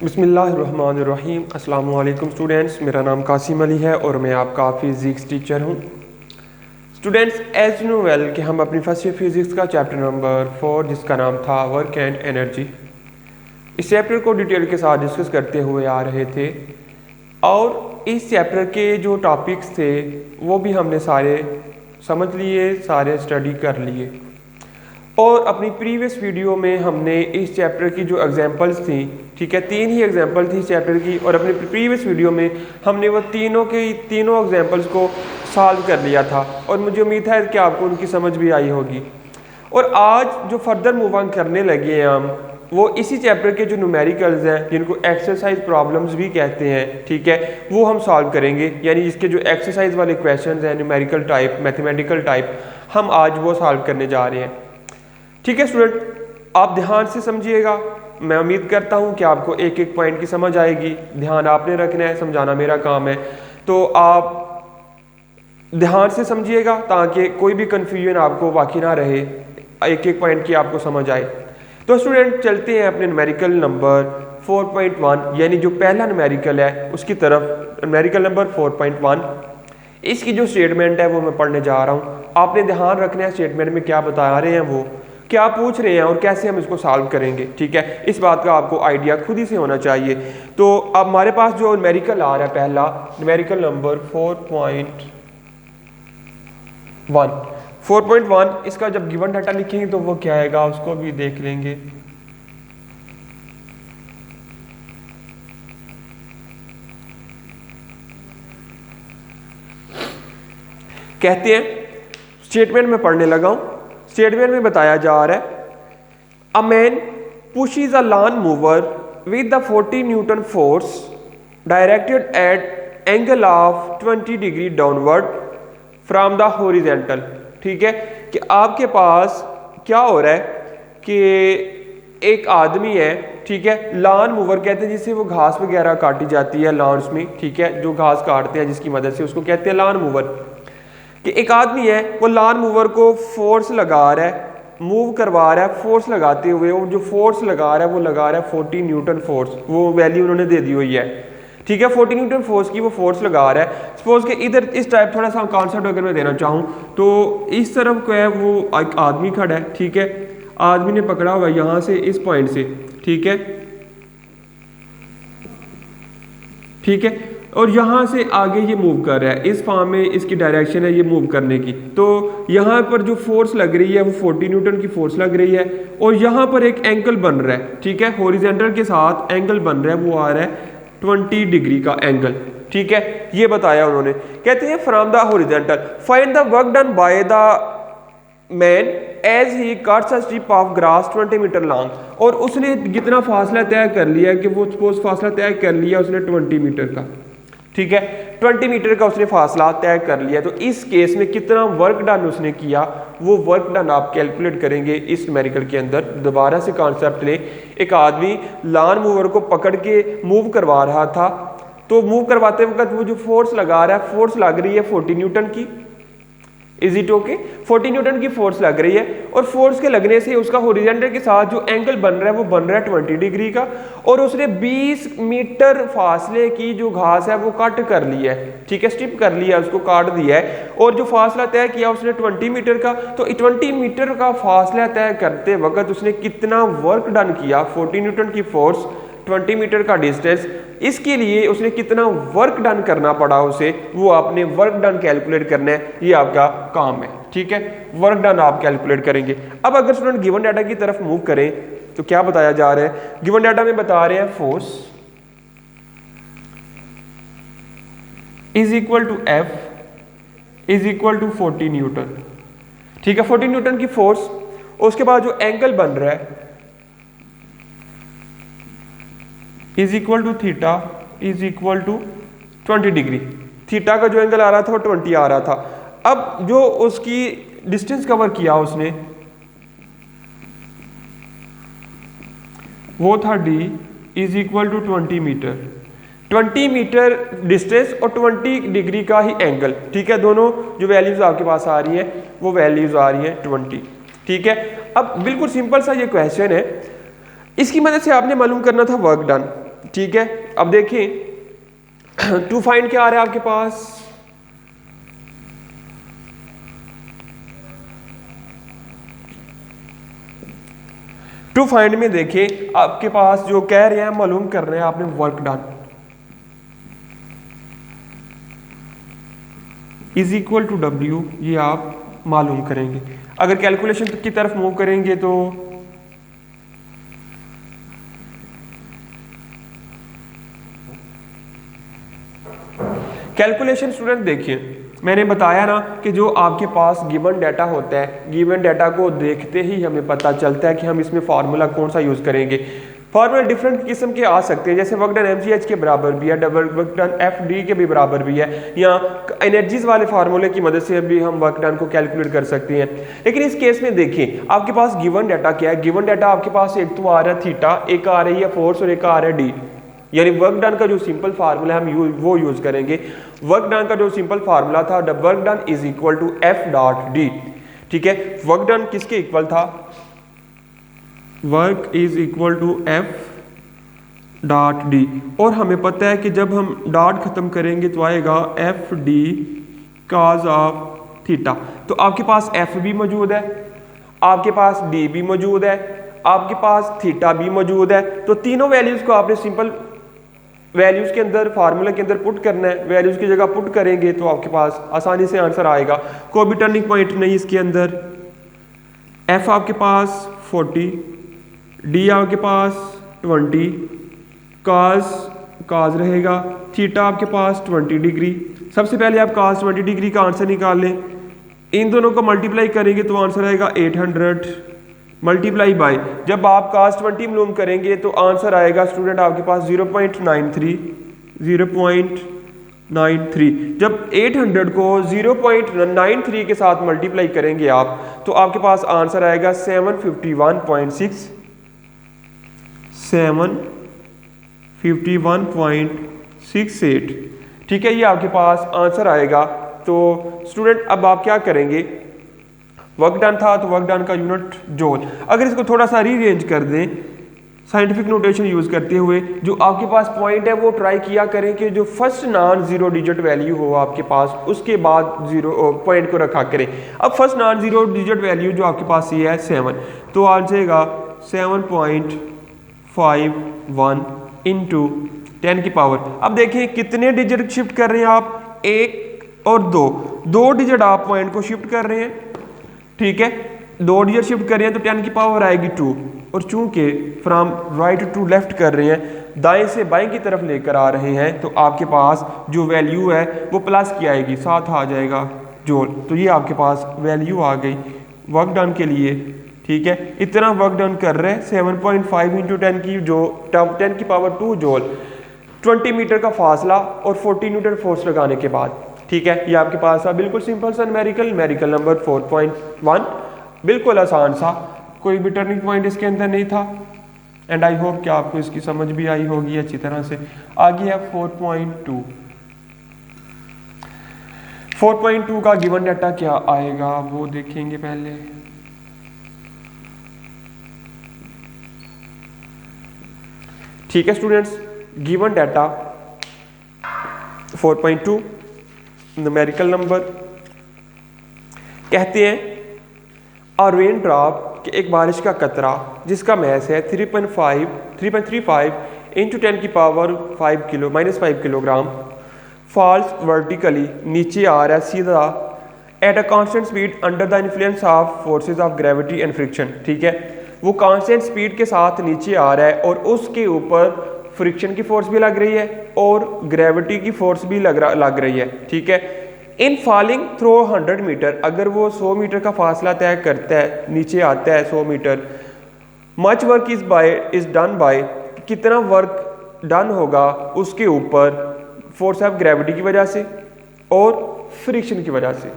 बिस्मिल्लाहिर्रहमानिर्रहीम। अस्सलामु अलैकुम स्टूडेंट्स, मेरा नाम कासिम अली है और मैं आपका फिज़िक्स टीचर हूँ। स्टूडेंट्स, एज नो वेल कि हम अपनी फर्स्ट ईयर फिज़िक्स का चैप्टर नंबर 4 जिसका नाम था वर्क एंड एनर्जी, इस चैप्टर को डिटेल के साथ डिस्कस करते हुए आ रहे थे और इस चैप्टर के जो टॉपिक्स थे वो भी हमने सारे समझ लिए, सारे स्टडी कर लिए। और अपनी प्रीवियस वीडियो में हमने इस चैप्टर की जो एग्जांपल्स थी, ठीक है, 3 ही एग्जांपल थी इस चैप्टर की, और अपनी प्रीवियस वीडियो में हमने वो तीनों एग्जांपल्स को सॉल्व कर लिया था और मुझे उम्मीद है कि आपको उनकी समझ भी आई होगी। और आज जो फर्दर मूव ऑन करने लगे हैं हम, वो इसी चैप्टर के जो न्यूमेरिकल्स हैं जिनको एक्सरसाइज प्रॉब्लम्स भी कहते हैं, ठीक है, वो हम सॉल्व करेंगे। यानी इसके जो एक्सरसाइज वाले क्वेश्चंस हैं न्यूमेरिकल टाइप, मैथमेटिकल टाइप, हम आज वो सॉल्व करने जा रहे हैं। ठीक है स्टूडेंट, आप ध्यान से समझिएगा। मैं उम्मीद करता हूं कि आपको एक एक पॉइंट की समझ आएगी। ध्यान आपने रखना है, समझाना मेरा काम है, तो आप ध्यान से समझिएगा ताकि कोई भी कंफ्यूजन आपको बाकी ना रहे, एक एक पॉइंट की आपको समझ आए। तो स्टूडेंट चलते हैं अपने न्यूमेरिकल नंबर 4.1 यानी जो पहला न्यूमेरिकल है उसकी तरफ। न्यूमेरिकल नंबर 4.1, इसकी जो स्टेटमेंट है वो मैं पढ़ने जा रहा हूँ। आपने ध्यान रखना है स्टेटमेंट में क्या बता रहे हैं, वो क्या पूछ रहे हैं और कैसे हम इसको सॉल्व करेंगे। ठीक है, इस बात का आपको आइडिया खुद ही से होना चाहिए। तो अब हमारे पास जो न्यूमेरिकल आ रहा है पहला, न्यूमेरिकल नंबर 4.1, इसका जब गिवन डाटा लिखेंगे तो वो क्या आएगा उसको भी देख लेंगे। कहते हैं, स्टेटमेंट में पढ़ने लगा हूं। स्टेटमेंट में बताया जा रहा है, a man pushes a lawn mower with the 40 newton force directed at angle of 20 degree downward from the horizontal. ठीक है, कि आपके पास क्या हो रहा है कि एक आदमी है, ठीक है, लॉन मूवर कहते हैं जिससे वो घास वगैरह काटी जाती है लॉन्स में, ठीक है, जो घास काटते हैं जिसकी मदद से, उसको कहते हैं लॉन मूवर। कि एक आदमी है वो लॉन मूवर को फोर्स लगा रहा है, मूव करवा रहा है, फोर्स लगाते हुए, वो जो फोर्स लगा रहा है वो लगा रहा है 40 न्यूटन फोर्स, वो वैल्यू उन्होंने दे दी हुई है। ठीक है, 40 न्यूटन फोर्स की वो फोर्स लगा रहा है। सपोज के इधर इस टाइप थोड़ा सा कॉन्सेप्ट अगर मैं देना चाहूँ तो इस तरफ को है वो एक आदमी खड़ा है, ठीक है, आदमी ने पकड़ा हुआ है यहाँ से इस पॉइंट से, ठीक है, ठीक है, और यहाँ से आगे ये मूव कर रहा है, इस फॉर्म में इसकी डायरेक्शन है ये मूव करने की। तो यहाँ पर जो फोर्स लग रही है वो 40 न्यूटन की फोर्स लग रही है और यहाँ पर एक एंगल बन रहा है, ठीक है, हॉरिजॉन्टल के साथ एंगल बन रहा है, वो आ रहा है 20 डिग्री का एंगल। ठीक है, ये बताया उन्होंने। कहते हैं from the horizontal find the work done by the man as he cuts a strip of grass 20 metre long, और उसने कितना फासला तय कर लिया कि वो सपोज फासला तय कर लिया उसने 20 मीटर का, ठीक है, 20 मीटर का उसने फासला तय कर लिया। तो इस केस में कितना वर्क डन उसने किया, वो वर्क डन आप कैलकुलेट करेंगे इस न्यूमेरिकल के अंदर। दोबारा से कॉन्सेप्ट लें, एक आदमी लॉन मूवर को पकड़ के मूव करवा रहा था, तो मूव करवाते वक्त वो जो फोर्स लगा रहा है, फोर्स लग रही है 40 न्यूटन की, इज इट ओके, 40 न्यूटन की फोर्स लग रही है, और फोर्स के लगने से उसका हॉरिजॉन्टल के साथ जो एंगल बन रहा है वो बन रहा है 20 डिग्री का, और उसने 20 मीटर फासले की जो घास है वो कट कर लिया है, ठीक है, स्ट्रिप कर लिया, उसको काट दिया है, और जो फासला तय किया उसने 20 मीटर का। तो 20 मीटर का फासला तय करते वक्त उसने कितना वर्क डन किया, 40 न्यूटन की फोर्स, 20 मीटर का डिस्टेंस, इसके लिए उसने कितना वर्क डन करना पड़ा उसे, वो आपने वर्क डन कैलकुलेट करना है, ये आपका काम है। ठीक है, वर्क डन आप कैलकुलेट करेंगे। अब अगर स्टूडेंट गिवन डाटा की तरफ मूव करें तो क्या बताया जा रहा है, गिवन डाटा में बता रहे हैं force is equal to F is equal to 40 newton. ठीक है, 40 न्यूटन की फोर्स, उसके बाद जो एंगल बन रहा है is equal to theta is equal to 20 degree. Theta का जो एंगल आ रहा था वो 20 आ रहा था। अब जो उसकी डिस्टेंस कवर किया उसने वो था d is equal to 20 metre, 20 metre distance और 20 डिग्री का ही एंगल। ठीक है, दोनों जो वैल्यूज आपके पास आ रही हैं वो वैल्यूज आ रही हैं 20। ठीक है, अब बिल्कुल सिंपल सा ये क्वेश्चन है, इसकी मदद से आपने मालूम करना था वर्क डन। ठीक है, अब देखिए टू फाइंड क्या आ रहा है आपके पास, टू फाइंड में देखिए आपके पास जो कह रहे हैं मालूम कर रहे हैं आपने work done is equal to W, ये आप मालूम करेंगे। अगर कैलकुलेशन की तरफ मूव करेंगे तो कैलकुलेशन स्टूडेंट देखिए मैंने बताया ना कि जो आपके पास गिवन डाटा होता है, गिवन डाटा को देखते ही हमें पता चलता है कि हम इसमें फार्मूला कौन सा यूज करेंगे। फार्मूला डिफरेंट किस्म के आ सकते हैं, जैसे वर्क डन mgh के बराबर भी है, डबल वर्क डन fd के भी बराबर भी है, या एनर्जीज वाले फार्मूले की मदद से भी हम वर्क डन को कैलकुलेट कर सकते हैं। लेकिन इस केस में देखिए आपके पास गिवन डाटा क्या है, गिवन डाटा आपके पास एक तो आ रहा है थीटा, एक आ रही है फोर्स और एक आ रहा है डी, यानी वर्क डन का जो सिंपल फार्मूला हम वो यूज करेंगे। वर्क डन का जो सिंपल फार्मूला था work done is equal to F dot D, ठीक है। वर्क डन किसके इक्वल था, work is equal to F dot D, और हमें पता है कि जब हम डॉट खत्म करेंगे तो आएगा F D cause of theta. तो आपके पास एफ भी मौजूद है, आपके पास डी भी मौजूद है, आपके पास थीटा भी मौजूद है। तो तीनों वैल्यूज को आपने सिंपल वैल्यूज के अंदर फार्मूला के अंदर पुट करना है, वैल्यूज की जगह पुट करेंगे तो आपके पास आसानी से आंसर आएगा, कोई भी टर्निंग पॉइंट नहीं इसके अंदर। एफ आपके पास 40, डी आपके पास 20, काज रहेगा, थीटा आपके पास 20 डिग्री। सबसे पहले आप काज 20 डिग्री का आंसर निकाल लें, इन दोनों को मल्टीप्लाई करेंगे तो आंसर आएगा 800 मल्टीप्लाई बाय, जब आप काज 20 मालूम करेंगे तो आंसर आएगा स्टूडेंट आपके पास 0.93। जब 800 को 0.93 के साथ मल्टीप्लाई करेंगे आप तो आपके पास आंसर आएगा 751.68, ठीक है, ये आपके पास आंसर आएगा। तो स्टूडेंट अब आप क्या करेंगे, वर्क डन था तो वर्क डन का यूनिट जूल, अगर इसको थोड़ा सा रीअरेंज कर दें साइंटिफिक नोटेशन यूज करते हुए, जो आपके पास पॉइंट है वो ट्राई किया करें कि जो first non zero digit value हो आपके पास उसके बाद जीरो पॉइंट को रखा करें। अब first non zero digit value जो आपके पास ये है 7, तो आ जाएगा 7.51 इंटू 10 की पावर। अब देखिए कितने डिजिट शिफ्ट कर रहे हैं आप, 1 और 2 डिजिट आप पॉइंट को शिफ्ट कर रहे हैं, ठीक है, 2 डिजिट शिफ्ट कर रहे हैं तो 10 की पावर आएगी 2, और चूंकि फ्रॉम राइट टू लेफ्ट कर रहे हैं, दाएं से बाएं की तरफ लेकर आ रहे हैं, तो आपके पास जो वैल्यू है वो प्लस की आएगी, साथ आ जाएगा जोल। तो ये आपके पास वैल्यू आ गई वर्क डन के लिए, ठीक है। इतना वर्क डन कर रहे हैं 7.5 इंटू 10 की जो 10 की पावर 2 जोल, 20 मीटर का फासला और 40 न्यूटन फोर्स लगाने के बाद, ठीक है। ये आपके पास था बिल्कुल सिंपल सा न्यूमेरिकल नंबर 4.1, बिल्कुल आसान सा, कोई भी टर्निंग पॉइंट इसके अंदर नहीं था। एंड आई होप कि आपको इसकी समझ भी आई होगी अच्छी तरह से। आगे है 4.2 का गिवन डाटा क्या आएगा वो देखेंगे पहले। ठीक है students, given data 4.2 numerical number कहते हैं अ रेन ड्रॉप कि एक बारिश का कतरा जिसका मैस है 3.35 इंटू 10 की power 5 kilo -5 kilogram falls vertically, नीचे आ रहा है सीधा at a constant speed under the influence of forces of gravity and friction, ठीक है। वो कांस्टेंट स्पीड के साथ नीचे आ रहा है और उसके ऊपर फ्रिक्शन की फोर्स भी लग रही है और ग्रेविटी की फोर्स भी लग रही है, ठीक है। इन फॉलिंग थ्रो 100 मीटर, अगर वो 100 मीटर का फासला तय करता है, नीचे आता है 100 metre, much work is done by, कितना वर्क डन होगा उसके ऊपर फोर्स ऑफ ग्रेविटी की वजह से और फ्रिक्शन की वजह से।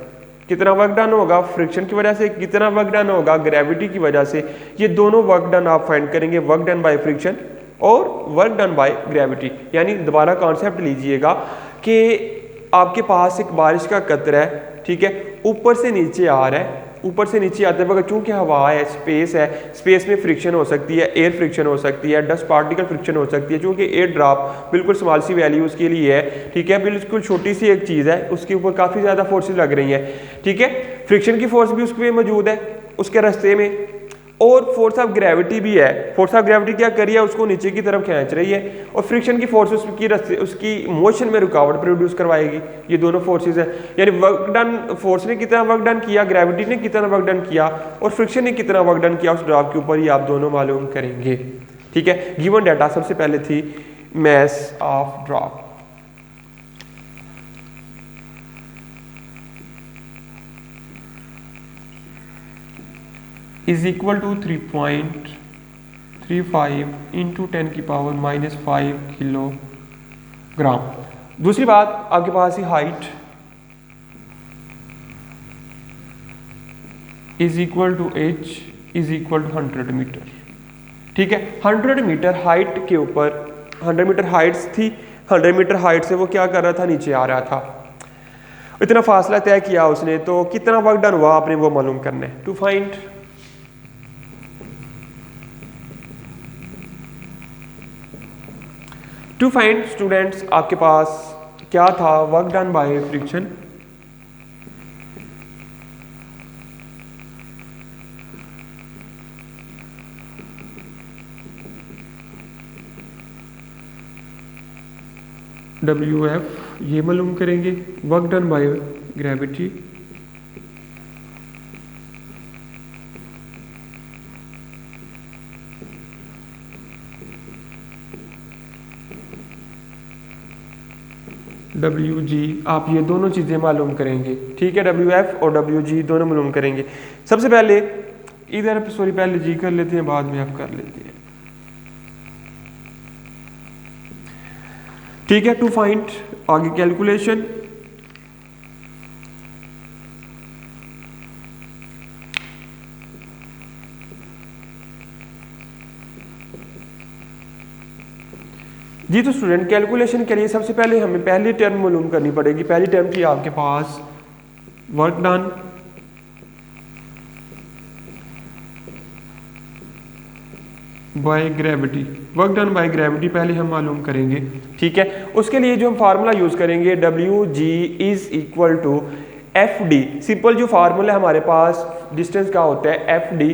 कितना वर्क डन होगा फ्रिक्शन की वजह से, कितना वर्क डन होगा ग्रेविटी की वजह से। ये दोनों वर्क डन आप फाइंड करेंगे, वर्क डन बाय फ्रिक्शन और वर्क डन बाय ग्रेविटी। यानी दोबारा कॉन्सेप्ट लीजिएगा कि आपके पास एक बारिश का कतरा है, ठीक है, ऊपर से नीचे आ रहा है ऊपर से नीचे आते वक्त चूंकि हवा है, स्पेस में फ्रिक्शन हो सकती है, एयर फ्रिक्शन हो सकती है, डस्ट पार्टिकल फ्रिक्शन हो सकती है। चूंकि एयर ड्रॉप बिल्कुल स्मॉल सी वैल्यू उसके लिए है, ठीक है, बिल्कुल छोटी सी एक चीज़ है, उसके ऊपर काफ़ी ज़्यादा फोर्सेज लग रही हैं, ठीक है। फ्रिक्शन की फोर्स भी उसके मौजूद है उसके रास्ते में, और फोर्स ऑफ ग्रेविटी भी है। फोर्स ऑफ ग्रेविटी क्या कर रही है, उसको नीचे की तरफ खींच रही है, और फ्रिक्शन की फोर्स उसकी मोशन में रुकावट प्रोड्यूस करवाएगी। ये दोनों फोर्सेस हैं, यानी वर्क डन, फोर्स ने कितना वर्क डन किया, ग्रेविटी ने कितना वर्क डन किया, और फ्रिक्शन ने कितना वर्क डन किया उस ड्रॉप के ऊपर, ही आप दोनों मालूम करेंगे, ठीक है। गिवन डाटा सबसे पहले थी mass of drop, is equal to 3.35 into 10 की पावर -5 किलोग्राम। दूसरी बात आपके पास ही height is equal to h is equal to 100 metre, ठीक है। 100 मीटर हाइट के ऊपर 100 मीटर हाइट्स थी, 100 मीटर हाइट से वो क्या कर रहा था, नीचे आ रहा था। इतना फासला तय किया उसने, तो कितना वर्क डन हुआ आपने वो मालूम करना है। टू फाइंड स्टूडेंट्स आपके पास क्या था, work done by friction, WF ये मालूम करेंगे, work done by gravity WG, आप ये दोनों चीज़ें मालूम करेंगे, ठीक है। WF और WG दोनों मालूम करेंगे। सबसे पहले पहले G कर लेते हैं, बाद में F कर लेते हैं, ठीक है। टू फाइंड आगे कैलकुलेशन, जी तो स्टूडेंट कैलकुलेशन के लिए सबसे पहले हमें पहली टर्म मालूम करनी पड़ेगी। पहली टर्म थी आपके पास work done by gravity, work done by gravity पहले हम मालूम करेंगे, ठीक है। उसके लिए जो हम फार्मूला यूज करेंगे WG is equal to FD, simple जो फार्मूला हमारे पास डिस्टेंस का होता है FD,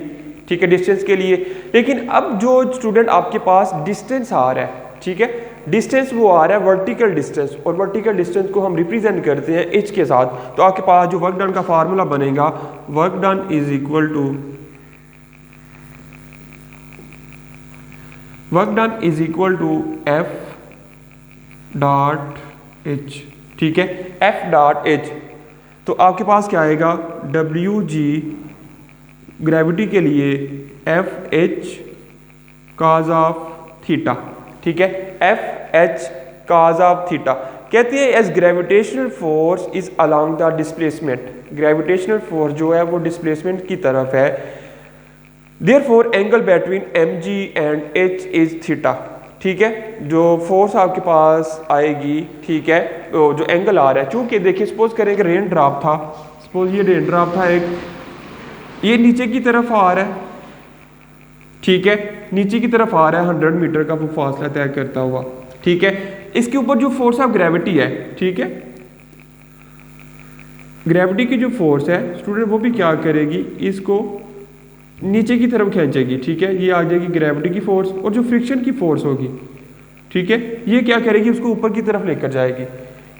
ठीक है, डिस्टेंस के लिए। लेकिन अब जो स्टूडेंट आपके पास डिस्टेंस आ रहा है, ठीक है, डिस्टेंस वो आ रहा है वर्टिकल डिस्टेंस, और वर्टिकल डिस्टेंस को हम रिप्रेजेंट करते हैं h के साथ। तो आपके पास जो वर्क डन का फार्मूला बनेगा, work done is equal to F dot h, ठीक है, F डॉट h। तो आपके पास क्या आएगा, WG ग्रेविटी के लिए FH cos ऑफ थीटा, ठीक है, FH cos ऑफ थीटा। कहते हैं as gravitational force is along the displacement, gravitational force जो है वो डिस्प्लेसमेंट की तरफ है। Therefore angle between mg and h is theta, ठीक है। जो फोर्स आपके पास आएगी, ठीक है, तो जो एंगल आ रहा है, चूंकि देखिए सपोज करें कि रेन ड्रॉप था, सपोज ये रेन ड्रॉप था एक, ये नीचे की तरफ आ रहा है, ठीक है, नीचे की तरफ आ रहा है 100 मीटर का वो फासला तय करता हुआ, ठीक है। इसके ऊपर जो फोर्स ऑफ ग्रेविटी है, ठीक है, ग्रेविटी की जो फोर्स है स्टूडेंट वो भी क्या करेगी, इसको नीचे की तरफ खींचेगी, ठीक है। ये आ जाएगी ग्रेविटी की फोर्स, और जो फ्रिक्शन की फोर्स होगी, ठीक है, ये क्या करेगी, उसको ऊपर की तरफ लेकर जाएगी।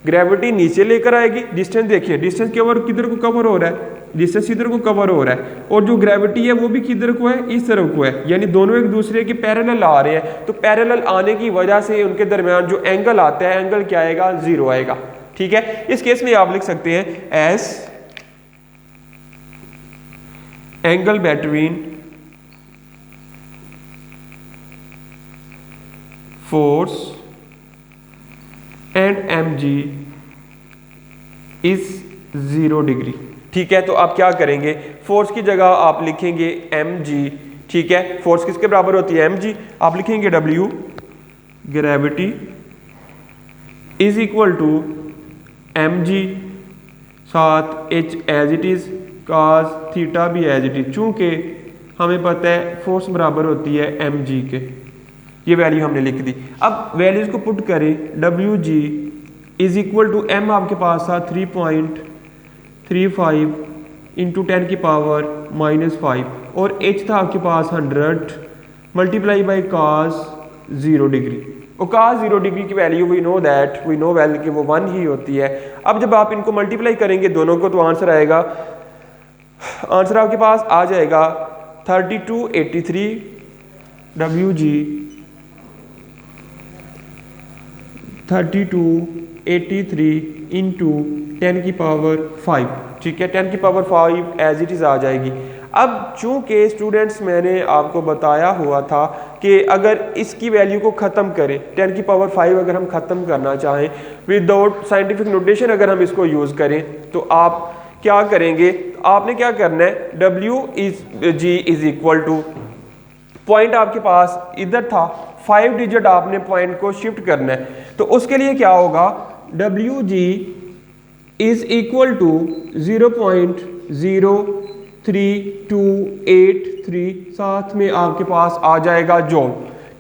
ग्रेविटी नीचे लेकर आएगी, डिस्टेंस देखिए, डिस्टेंस किधर को कवर हो रहा है, डिस्टेंस इधर को कवर हो रहा है, और जो ग्रेविटी है वो भी किधर को है, इस तरफ को है, यानी दोनों एक दूसरे के पैरेलल आ रहे हैं। तो पैरेलल आने की वजह से उनके दरमियान जो एंगल आता है, एंगल क्या आएगा, 0 आएगा, ठीक है। इस केस में आप लिख सकते हैं S angle between force and mg is 0 degree, ठीक है। तो आप क्या करेंगे, फोर्स की जगह आप लिखेंगे mg, ठीक है। फोर्स किसके बराबर होती है, mg, आप लिखेंगे W gravity is equal to mg साथ h as it is cos theta भी एज इट इज, चूँकि हमें पता है फोर्स बराबर होती है mg के, ये वैल्यू हमने लिख दी। अब वैल्यूज को पुट करें, Wg is equal to m आपके पास था 3.35 इंटू 10 की पावर -5 और h था आपके पास 100 मल्टीप्लाई बाई cos 0 डिग्री। और cos 0 डिग्री की वैल्यू वी नो वेल कि वो 1 ही होती है। अब जब आप इनको मल्टीप्लाई करेंगे दोनों को तो आंसर आपके पास आ जाएगा 3283 Wg 3283 इंटू 10 की पावर 5, ठीक है, 10 की पावर 5 एज इट इज़ आ जाएगी। अब चूंकि स्टूडेंट्स मैंने आपको बताया हुआ था कि अगर इसकी वैल्यू को ख़त्म करें, 10 की पावर 5 अगर हम ख़त्म करना चाहें विदाउट साइंटिफिक नोटेशन अगर हम इसको यूज़ करें तो आप क्या करेंगे, आपने क्या करना है, Wg is equal two point आपके पास इधर था, 5 डिजिट आपने पॉइंट को शिफ्ट करना है, तो उसके लिए क्या होगा, Wg इज इक्वल टू 0.03283, साथ में आपके पास आ जाएगा जूल,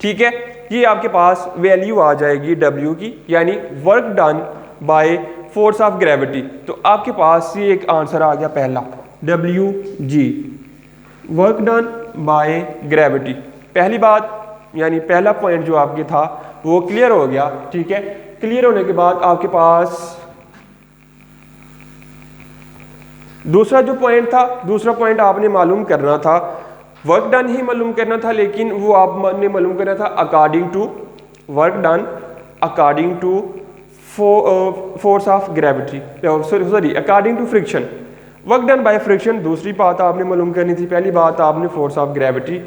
ठीक है, ये आपके पास वैल्यू आ जाएगी W की, यानी work done by force of gravity. तो आपके पास ये एक आंसर आ गया पहला, Wg work done by gravity. पहली बात यानी पहला पॉइंट जो आपके था वो क्लियर हो गया, ठीक है। क्लियर होने के बाद आपके पास दूसरा जो पॉइंट था, दूसरा पॉइंट आपने मालूम करना था, वर्क डन ही मालूम करना था, लेकिन वो आपने मालूम करना था according to work done according to force of gravity, sorry according to friction. Work done by friction दूसरी बात आपने मालूम करनी थी, पहली बात आपने फोर्स ऑफ ग्रेविटी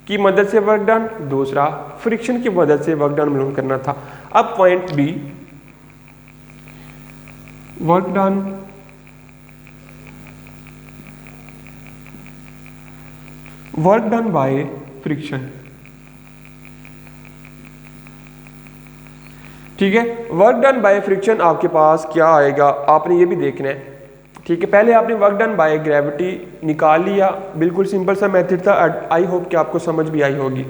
की मदद से वर्क डन, दूसरा फ्रिक्शन की मदद से वर्क डन मालूम करना था। अब point B, work done by friction, ठीक है। वर्क डन बाय फ्रिक्शन आपके पास क्या आएगा, आपने ये भी देखना है, ठीक है। पहले आपने वर्क डन बाय ग्रेविटी निकाल लिया, बिल्कुल सिंपल सा मेथड था, आई होप कि आपको समझ भी आई होगी।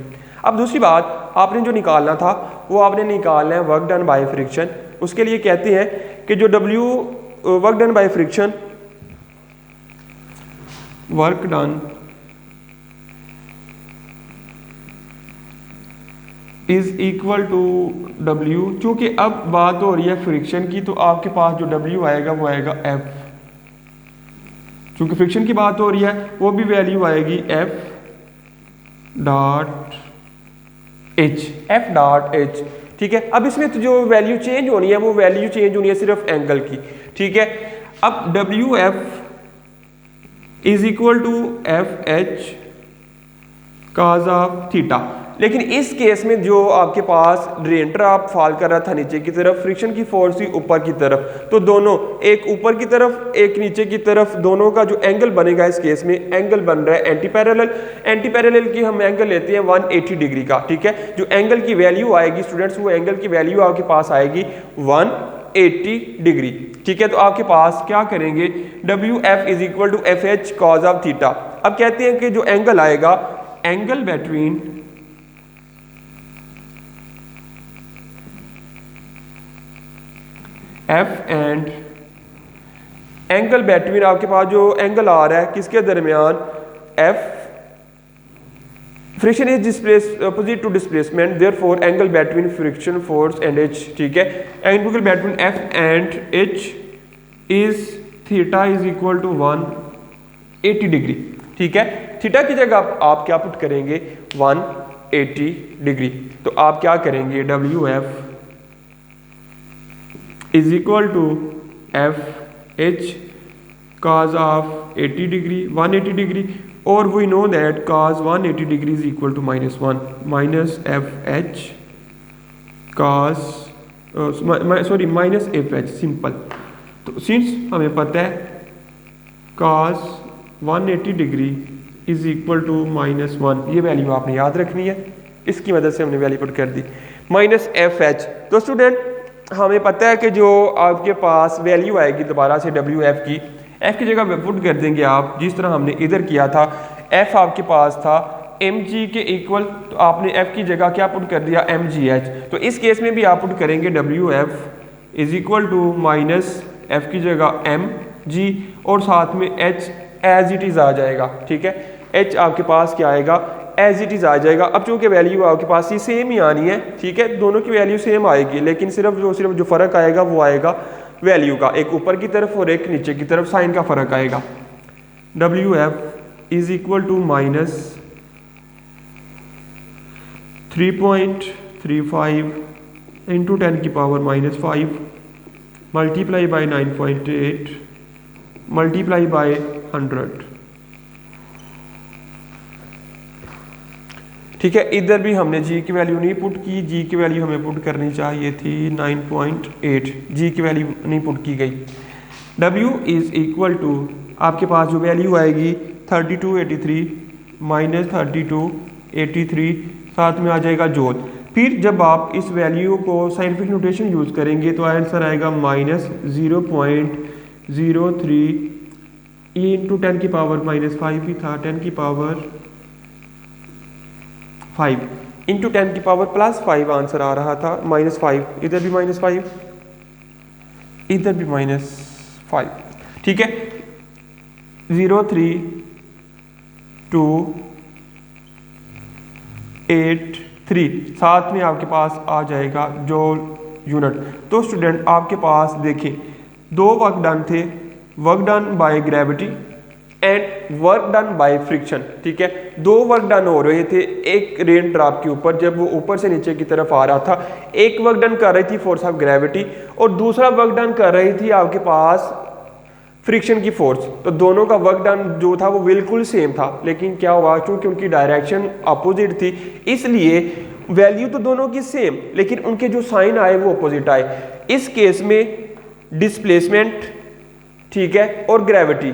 अब दूसरी बात आपने जो निकालना था वो आपने निकालना है वर्क डन बाय फ्रिक्शन। उसके लिए कहते हैं कि जो work done by friction, work done is equal to W, चूंकि अब बात हो रही है फ्रिक्शन की, तो आपके पास जो W आएगा वो आएगा F, चूंकि फ्रिक्शन की बात हो रही है वो भी वैल्यू आएगी F डॉट H, ठीक है। अब इसमें तो जो वैल्यू चेंज होनी है वो वैल्यू चेंज होनी है सिर्फ एंगल की, ठीक है। अब WF is equal to FH cos of theta, लेकिन इस केस में जो आपके पास ड्रेन आप फॉल कर रहा था नीचे की तरफ, फ्रिक्शन की फोर्स थी ऊपर की तरफ, तो दोनों एक ऊपर की तरफ एक नीचे की तरफ, दोनों का जो एंगल बनेगा इस केस में एंगल बन रहा है एंटी पैरेलल। एंटी पैरेलल की हम एंगल लेते हैं 180 डिग्री का, ठीक है। जो एंगल की वैल्यू आएगी स्टूडेंट्स, वो एंगल की वैल्यू आपके पास आएगी 180 डिग्री, ठीक है। तो आपके पास क्या करेंगे, WF is equal to FH cos of theta. अब कहते हैं कि जो एंगल आएगा, angle between F and angle between, आपके पास जो एंगल आ रहा है किसके दरमियान, F friction is displace opposite to displacement, therefore angle between friction force and H, ठीक है। Angle between F and H is theta is equal to 180 degree, ठीक है। थीटा की जगह आप क्या पुट करेंगे, 180 डिग्री। तो आप क्या करेंगे, WF is equal to FH cos of 80 degree 180 degree, और we know that cos 180 degree is equal to -1 minus FH cos sorry minus FH, simple. तो सिंस हमें पता है cos 180 degree is equal to -1, ये वैल्यू आपने याद रखनी है, इसकी मदद से हमने वैल्यू पुट कर दी -FH। तो स्टूडेंट हमें पता है कि जो आपके पास वैल्यू आएगी दोबारा से WF की, f की जगह पे पुट कर देंगे आप जिस तरह हमने इधर किया था। f आपके पास था mg के इक्वल, तो आपने f की जगह क्या पुट कर दिया mgh। तो इस केस में भी आप पुट करेंगे wf is equal to minus f की जगह mg और साथ में h एज इट इज़ आ जाएगा। ठीक है, h आपके पास क्या आएगा एज इट इज़ आ जाएगा। अब चूंकि वैल्यू आपके पास ये सेम ही आनी है, ठीक है, दोनों की वैल्यू सेम आएगी, लेकिन सिर्फ जो फ़र्क आएगा वो आएगा वैल्यू का, एक ऊपर की तरफ और एक नीचे की तरफ साइन का फ़र्क आएगा। WF is equal to minus 3.35 into 10 की power minus 5 multiply by 9.8 multiply by 100। ठीक है, इधर भी हमने g की वैल्यू नहीं पुट की, g की वैल्यू हमें पुट करनी चाहिए थी 9.8, g की वैल्यू नहीं पुट की गई। w इज इक्वल टू आपके पास जो वैल्यू आएगी 3283 माइनस 3283, साथ में आ जाएगा जोल। फिर जब आप इस वैल्यू को साइंटिफिक नोटेशन यूज़ करेंगे तो आंसर आएगा माइनस 0.03 इंटू 10 की पावर माइनस 5 भी था, 10 की पावर 5 इंटू 10 की पावर प्लस 5 आंसर आ रहा था माइनस 5, इधर भी माइनस 5 इधर भी माइनस 5। ठीक है, 03283 साथ में आपके पास आ जाएगा जूल यूनिट। तो स्टूडेंट आपके पास देखें दो वर्क डन थे, work done by gravity and work done by friction. ठीक है, दो वर्क डन हो रहे थे एक रेन ड्रॉप के ऊपर जब वो ऊपर से नीचे की तरफ आ रहा था। एक वर्क डन कर रही थी फोर्स ऑफ ग्रेविटी और दूसरा वर्क डन कर रही थी आपके पास फ्रिक्शन की फोर्स। तो दोनों का वर्क डन जो था वो बिल्कुल सेम था, लेकिन क्या हुआ क्योंकि उनकी डायरेक्शन अपोजिट थी इसलिए वैल्यू तो दोनों की सेम, लेकिन उनके जो साइन आए वो अपोजिट आए। इस केस में डिस्प्लेसमेंट, ठीक है, और ग्रेविटी,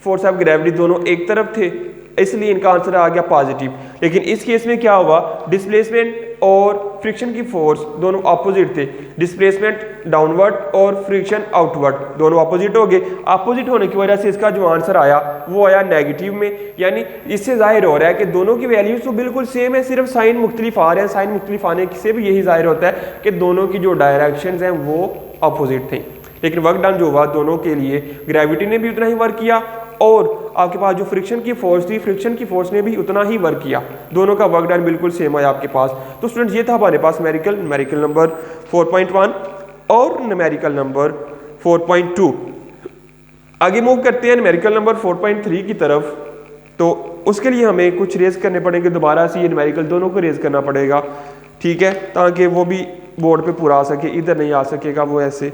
फोर्स ऑफ ग्रेविटी दोनों एक तरफ थे इसलिए इनका आंसर आ गया पॉजिटिव। लेकिन इस केस में क्या हुआ, डिस्प्लेसमेंट और फ्रिक्शन की फोर्स दोनों अपोजिट थे, डिस्प्लेसमेंट डाउनवर्ड और फ्रिक्शन आउटवर्ड दोनों अपोजिट हो गए। अपोजिट होने की वजह से इसका जो आंसर आया वो आया नेगेटिव में, यानी इससे जाहिर हो रहा है कि दोनों की वैल्यूज तो बिल्कुल सेम है, सिर्फ साइन मुख्तलिफ आ रहे हैं। साइन मुख्तलिफ आने से भी यही जाहिर होता है कि दोनों की जो डायरेक्शंस हैं वो अपोजिट थे। लेकिन वर्क डन जो हुआ दोनों के लिए, ग्रेविटी ने भी उतना ही वर्क किया और आपके पास जो फ्रिक्शन की फोर्स थी फ्रिक्शन की फोर्स ने भी उतना ही वर्क किया, दोनों का वर्क डन बिल्कुल सेम आया आपके पास। तो स्टूडेंट्स ये था हमारे पास न्यूमेरिकल नंबर 4.1 और न्यूमेरिकल नंबर 4.2। आगे मूव करते हैं न्यूमेरिकल नंबर 4.3 की तरफ। तो उसके लिए हमें कुछ रेज करने पड़ेंगे, दोबारा से ये न्यूमेरिकल दोनों को रेज करना पड़ेगा, ठीक है, ताकि वो भी बोर्ड पे पूरा आ सके, इधर नहीं आ सकेगा वो ऐसे।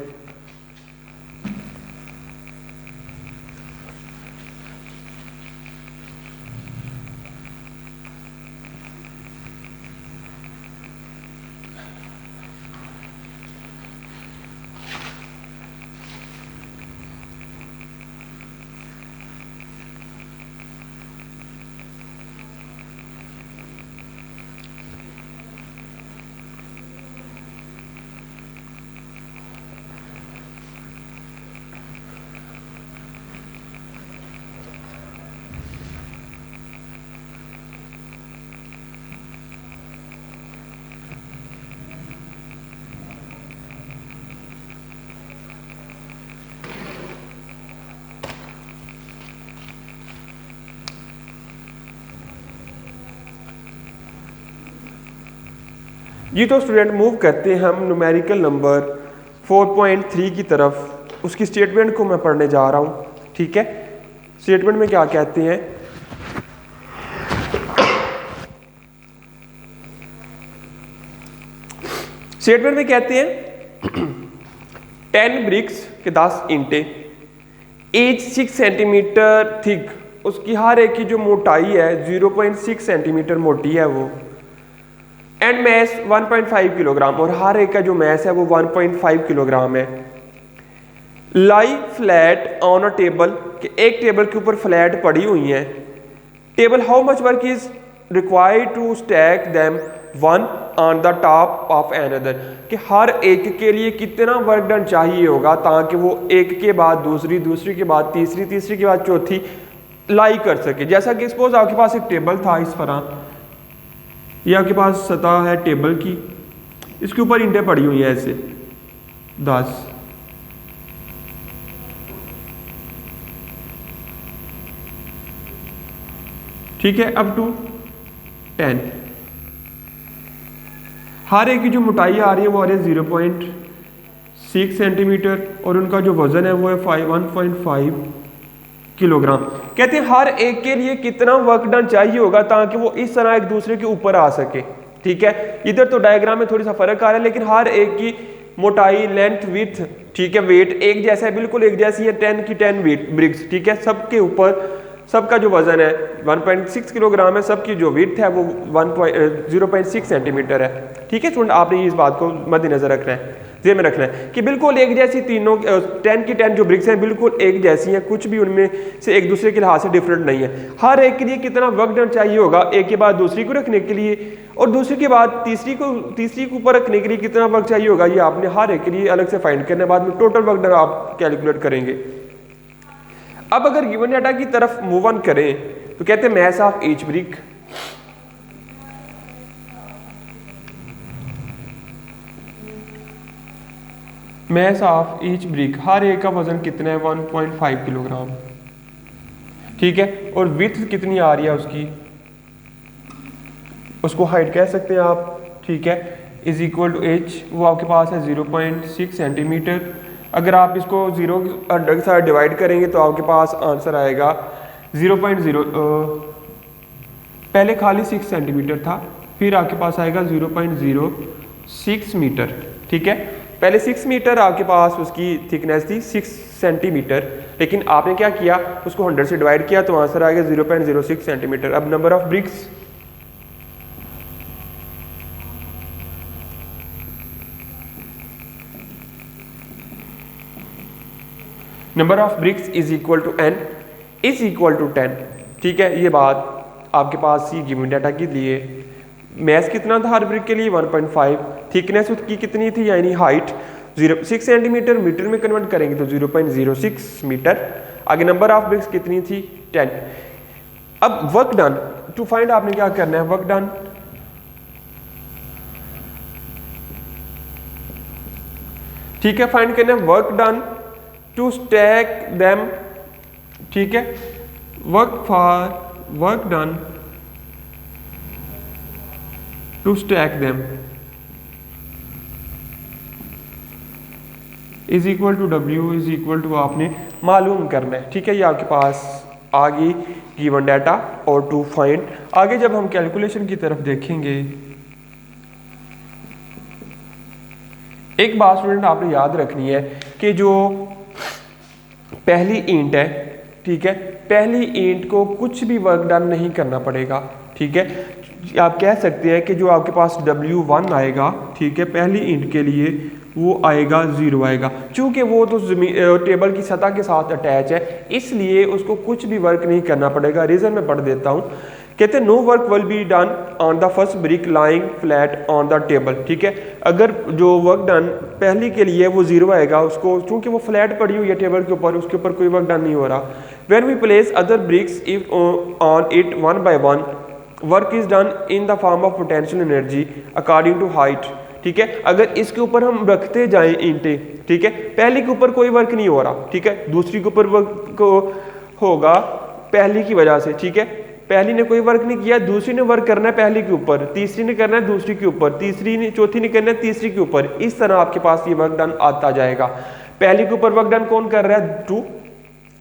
जी तो स्टूडेंट मूव करते हैं हम न्यूमेरिकल नंबर 4.3 की तरफ। उसकी स्टेटमेंट को मैं पढ़ने जा रहा हूँ, ठीक है। स्टेटमेंट में क्या कहते हैं, स्टेटमेंट में कहते हैं 10 ब्रिक्स के 10 ईंटें, एज 6 सेंटीमीटर थिक, उसकी हर एक की जो मोटाई है 0.6 सेंटीमीटर मोटी है वो, एंड मैस 1.5 किलोग्राम, और हर एक का जो मैस है वो 1.5 किलोग्राम है। Lie flat on a table, कि एक टेबल के ऊपर फ्लैट पड़ी हुई है। Table how much work is required to stack them 1 on the top of another, कि हर एक के लिए कितना वर्क डन चाहिए होगा ताकि वो एक के बाद दूसरी, दूसरी के बाद तीसरी, तीसरी के बाद चौथी लाई कर सके। जैसा कि सपोज आपके पास एक टेबल था इस तरह, ये आपके पास सतह है टेबल की, इसके ऊपर ईंटें पड़ी हुई हैं ऐसे 10, ठीक है, अप टू 10। हर एक की जो मोटाई आ रही है वो आ रही है 0.6 सेंटीमीटर और उनका जो वजन है वो है 1.5 किलोग्राम। कहते हैं हर एक के लिए कितना वर्क डन चाहिए होगा ताकि वो इस तरह एक दूसरे के ऊपर आ सके। ठीक है, इधर तो डायग्राम में थोड़ी सा फर्क आ रहा है, लेकिन हर एक की मोटाई, लेंथ, विड्थ, ठीक है, वेट एक जैसा है, बिल्कुल एक जैसी है, 10 की 10 वेट ब्रिक्स। ठीक है, सबके ऊपर सबका जो वजन है 1.6 किलोग्राम है, सबकी जो विड्थ है वो 0.6 सेंटीमीटर है। ठीक है स्टूडेंट, आपने इस बात को मद्देनजर रखना है, ध्यान में रखना है कि बिल्कुल एक जैसी तीनों 10 की 10 जो ब्रिक्स हैं बिल्कुल एक जैसी हैं, कुछ भी उनमें से एक दूसरे के लिहाज से डिफरेंट नहीं है। हर एक के लिए कितना वर्क डन चाहिए होगा एक के बाद दूसरी को रखने के लिए, और दूसरी के बाद तीसरी को ऊपर रखने के लिए कितना वर्क चाहिए होगा, ये आपने हर एक के लिए अलग से फाइंड करना है। बाद में टोटल वर्क डन आप कैलकुलेट करेंगे। अब अगर गिवन डाटा की तरफ मूव ऑन करें तो कहते हैं mass of each brick, mass of each brick, हर एक का वजन कितना है 1.5 किलोग्राम। ठीक है, और विड्थ कितनी आ रही है उसकी, उसको हाइट कह सकते हैं आप। ठीक है, इज इक्वल टू एच, वो आपके पास है 0.6 सेंटीमीटर। अगर आप इसको 0 के साथ डिवाइड करेंगे तो आपके पास आंसर आएगा 0.0, पहले खाली 6 सेंटीमीटर था, फिर आपके पास आएगा 0.06 मीटर। ठीक है, पहले 6 मीटर आपके पास उसकी थिकनेस थी 6 सेंटीमीटर, लेकिन आपने क्या किया, उसको 100 से डिवाइड किया तो आंसर आएगा 0.06 सेंटीमीटर। अब number of bricks, number of bricks is equal to n is equal to 10। ठीक है, ये बात आपके पास ही गिवन डाटा के लिए। मैस कितना था हर ब्रिक के लिए 1.5, थिकनेस उसकी कितनी थी यानी हाइट 0.6 सेंटीमीटर, मीटर में कन्वर्ट करेंगे तो 0.06 मीटर। आगे नंबर ऑफ ब्रिक्स कितनी थी 10। अब वर्क डन टू फाइंड आपने क्या करना है, वर्क डन ठीक है फाइंड करना है, work done to stack them. ठीक है, work done to stack them is equal to W is equal to आपने मालूम करना है। ठीक है, ये आपके पास आ गई गिवन डाटा। और टू फाइंड, आगे जब हम कैलकुलेशन की तरफ देखेंगे, एक बात स्टूडेंट आपने याद रखनी है कि जो पहली ईंट है, ठीक है, पहली ईंट को कुछ भी वर्क डन नहीं करना पड़ेगा। ठीक है, आप कह सकते हैं कि जो आपके पास W1 आएगा, ठीक है, पहली ईंट के लिए वो आएगा 0 आएगा, चूंकि वो तो टेबल की सतह के साथ अटैच है, इसलिए उसको कुछ भी वर्क नहीं करना पड़ेगा। रीजन मैं पढ़ देता हूँ, कहते हैं no work will be done on the first brick lying flat on the table. ठीक है, अगर जो वर्क डन पहली के लिए वो 0 आएगा, उसको चूंकि वो फ्लैट पड़ी हुई है टेबल के ऊपर, उसके ऊपर कोई वर्क डन नहीं हो रहा। When we place other bricks if on it one by one, work is done in the form of potential energy according to height. ठीक है, अगर इसके ऊपर हम रखते जाएं ईंटें, ठीक है, पहली के ऊपर कोई वर्क नहीं हो रहा, ठीक है, दूसरी के ऊपर वर्क को होगा पहली की वजह से। ठीक है, पहली ने कोई वर्क नहीं किया, दूसरी ने वर्क करना है पहली के ऊपर, तीसरी ने करना है दूसरी के ऊपर, चौथी ने करना है तीसरी के ऊपर। इस तरह आपके पास ये वर्क डन आता जाएगा। पहली के ऊपर वर्क डन कौन कर रहा है, 2।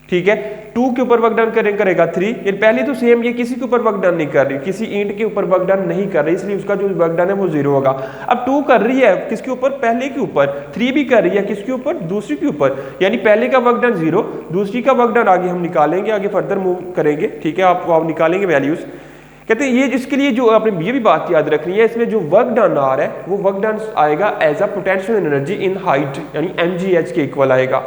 ठीक है, 2 के ऊपर वर्क डन करेगा 3। ये पहली तो सेम, ये किसी के ऊपर वर्क डन नहीं कर रही, किसी ईंट के ऊपर वर्क डन नहीं कर रही, इसलिए उसका जो वर्क डन है वो 0 होगा। अब 2 कर रही है किसके ऊपर, पहले के ऊपर, 3 भी कर रही है किसके ऊपर, दूसरी के ऊपर, यानी पहले का वर्क डन 0, दूसरी का वर्क डन आगे हम निकालेंगे, आगे फर्दर मूव करेंगे। ठीक है, आप निकालेंगे वैल्यूज। कहते हैं ये जिसके लिए जो आपने ये भी बात याद रखनी है, इसमें जो वर्क डन आ रहा है वो वर्क डन आएगा as a potential energy in height, यानी mgh के इक्वल आएगा।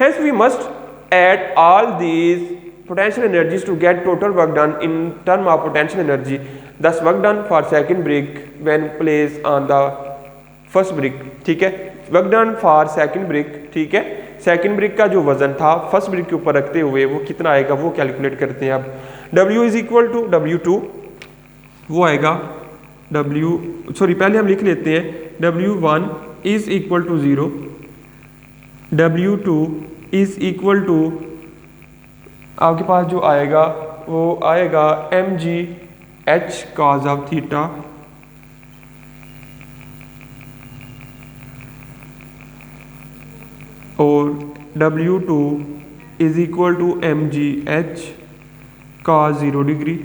Hence we must add all these potential energies to get total work done in term of potential energy. Thus work done for second brick when placed on the first brick. ठीक है, work done for second brick, ठीक है, second brick का जो वजन था first brick के ऊपर रखते हुए वो कितना आएगा वो कैलकुलेट करते हैं। अब W is equal to W2, वो आएगा पहले हम लिख लेते हैं W1 is equal to 0, W2 is equal to आपके पास जो आएगा वो आएगा mgh cos ऑफ थीटा और W2 is equal to mgh cos 0 degree.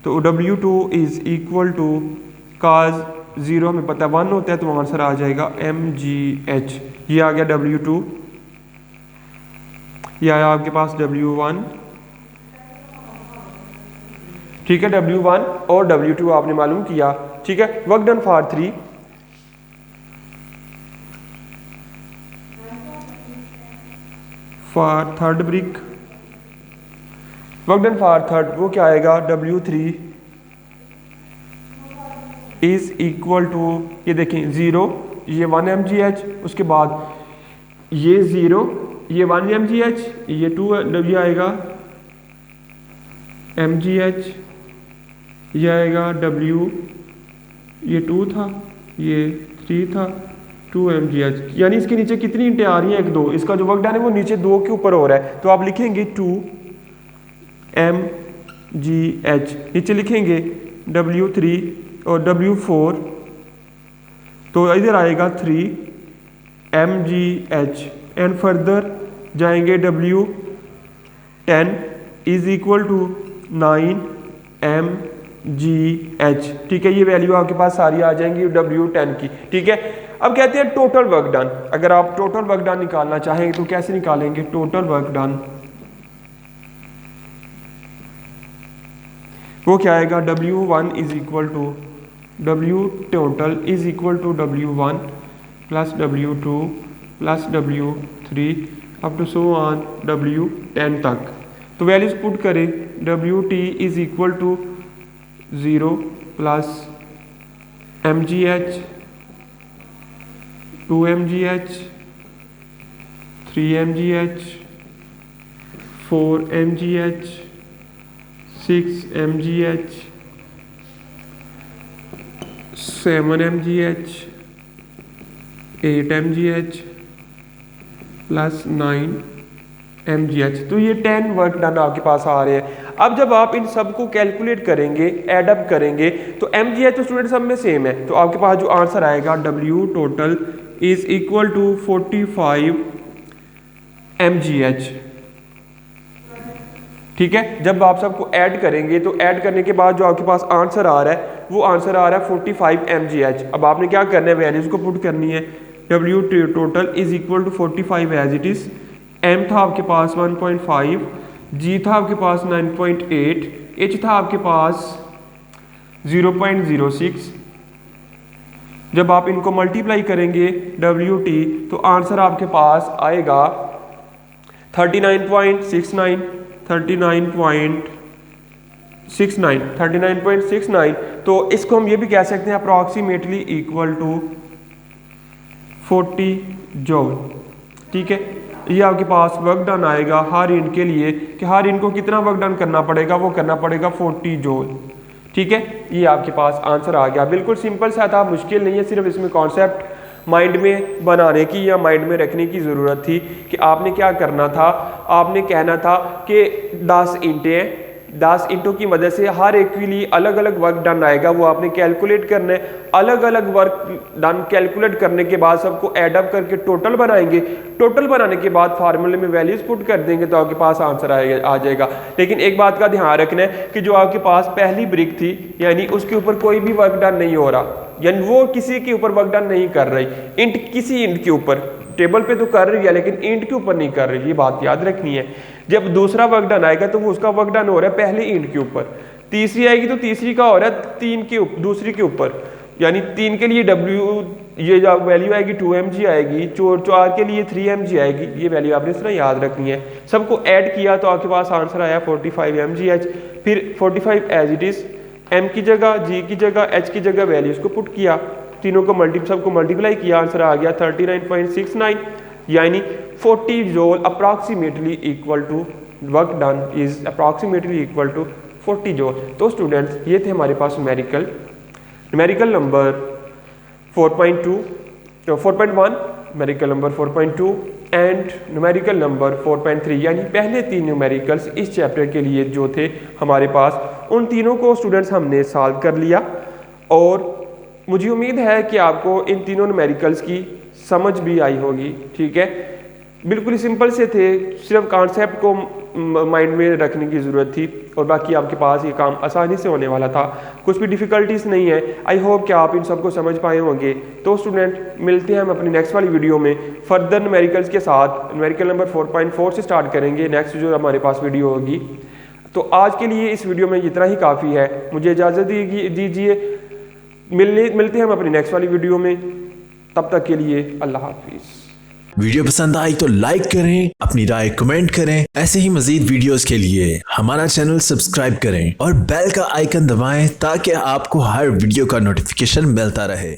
तो W2 is equal to cos 0 हमें पता है 1 होता है, तो आंसर आ जाएगा mgh। ये आ गया W2, ये आया आपके पास W1, ठीक है, W1 और W2 आपने मालूम किया, ठीक है। Work done for 3, for third brick, work done for third वो क्या आएगा W3 इज इक्वल टू, ये देखें 0, ये 1 mgh, उसके बाद ये 0, ये 1 mgh, ये 2 ये आएगा mgh, ये आएगा W, ये 2 था, ये 3 था, 2 mgh, यानी इसके नीचे कितनी इंटें आ रही हैं, 1 2, इसका जो वर्क डन है वो नीचे 2 के ऊपर हो रहा है, तो आप लिखेंगे 2 mgh, नीचे लिखेंगे W3 और W4, तो इधर आएगा 3 mgh एंड फर्दर जाएंगे W10 is equal to 9 mgh, ठीक है। ये वैल्यू आपके पास सारी आ जाएंगी W10 की, ठीक है। अब कहते हैं टोटल वर्क डन। अगर आप टोटल वर्क डन निकालना चाहेंगे तो कैसे निकालेंगे टोटल वर्क डन, वो क्या आएगा W1 is equal to W total is equal to W1 plus W2 plus W3 up to so on W10 तक। तो वैल्यूज पुट करें, WT इज इक्वल टू 0 प्लस mgh, 2 mgh, 3 mgh, 4 mgh, 6 mgh, 7 mgh, 8 mgh plus 9 mgh। तो ये 10 work done आपके पास आ रहे हैं। अब जब आप इन सब को कैलकुलेट करेंगे, एड अप करेंगे, तो mgh तो स्टूडेंट सब में सेम है, तो आपके पास जो आंसर आएगा W total is equal to 45 mgh, ठीक है। जब आप सबको ऐड करेंगे तो ऐड करने के बाद जो आपके पास आंसर आ रहा है वो आंसर आ रहा है 45 mgh। अब आपने क्या करना है, वैल्यूज को पुट करनी है। W total is equal to 45 as it is, m था आपके पास 1.5, g था आपके पास 9.8, h था आपके पास 0.06। जब आप इनको मल्टीप्लाई करेंगे WT तो आंसर आपके पास आएगा 39.69। तो इसको हम ये भी कह सकते हैं अप्रॉक्सीमेटली इक्वल टू 40 जूल, ठीक है। ये आपके पास वर्क डन आएगा हर यूनिट के लिए कि हर यूनिट को कितना वर्क डन करना पड़ेगा, वो करना पड़ेगा 40 जूल, ठीक है। ये आपके पास आंसर आ गया, बिल्कुल सिंपल सा था, मुश्किल नहीं है, सिर्फ इसमें कॉन्सेप्ट माइंड में बनाने की या माइंड में रखने की ज़रूरत थी कि आपने क्या करना था। आपने कहना था कि 10 ईंटें हैं, 10 ईंटों की मदद से हर एक के लिए अलग अलग वर्क डन आएगा, वो आपने कैलकुलेट करना है। अलग अलग वर्क डन कैलकुलेट करने के बाद सबको ऐड अप करके टोटल बनाएंगे। टोटल बनाने के बाद फार्मूले में वैल्यूज पुट कर देंगे तो आपके पास आंसर आ जाएगा। लेकिन एक बात का ध्यान रखना है कि जो आपके पास पहली ब्रिक थी यानी उसके ऊपर कोई भी वर्क डन नहीं हो रहा, यानी वो किसी के ऊपर वर्क डन नहीं कर रही। इंट किसी इंट के ऊपर टेबल पे तो कर रही है लेकिन इंट के ऊपर नहीं कर रही, ये बात याद रखनी है। जब दूसरा वर्क डन आएगा तो वो उसका वर्क डन हो रहा है पहले इंट के ऊपर, तीसरी आएगी तो तीसरी का हो रहा है 3 के दूसरी के ऊपर, यानी 3 के लिए ये जो वैल्यू आएगी 2mg आएगी, 4 के लिए 3mg आएगी। ये वैल्यू आपने इस तरह याद रखनी है। सबको ऐड किया तो आपके पास आंसर आया 45 mgh। फिर 45 एज इट इज़, m की जगह, g की जगह, h की जगह वैल्यूज़ को पुट किया, तीनों को सबको मल्टीप्लाई किया, आंसर आ गया 39.69, यानी 40 joule approximately equal to work done is approximately equal to 40 joule. तो स्टूडेंट्स ये थे हमारे पास न्यूमेरिकल नंबर 4.1, न्यूमेरिकल नंबर 4.2 एंड न्यूमेरिकल नंबर 4.3, यानी पहले 3 न्यूमेरिकल्स इस चैप्टर के लिए जो थे हमारे पास, उन तीनों को स्टूडेंट्स हमने सॉल्व कर लिया। और मुझे उम्मीद है कि आपको इन तीनों न्यूमेरिकल्स की समझ भी आई होगी। ठीक है, बिल्कुल ही सिंपल से थे, सिर्फ कॉन्सेप्ट को माइंड में रखने की ज़रूरत थी और बाकी आपके पास ये काम आसानी से होने वाला था, कुछ भी डिफ़िकल्टीज नहीं है। आई होप कि आप इन सबको समझ पाए होंगे। तो स्टूडेंट मिलते हैं हम अपनी नेक्स्ट वाली वीडियो में फर्दर न्यूमेरिकल्स के साथ। न्यूमेरिकल नंबर 4.4 से स्टार्ट करेंगे नेक्स्ट जो हमारे पास वीडियो होगी। तो आज के लिए इस वीडियो में इतना ही काफ़ी है, मुझे इजाज़त दीजिए। मिलते हैं हम अपनी नेक्स्ट वाली वीडियो में, तब तक के लिए अल्लाह हाफिज़। वीडियो पसंद आई तो लाइक करें, अपनी राय कमेंट करें। ऐसे ही मजीद वीडियोस के लिए हमारा चैनल सब्सक्राइब करें और बेल का आइकन दबाएं ताकि आपको हर वीडियो का नोटिफिकेशन मिलता रहे।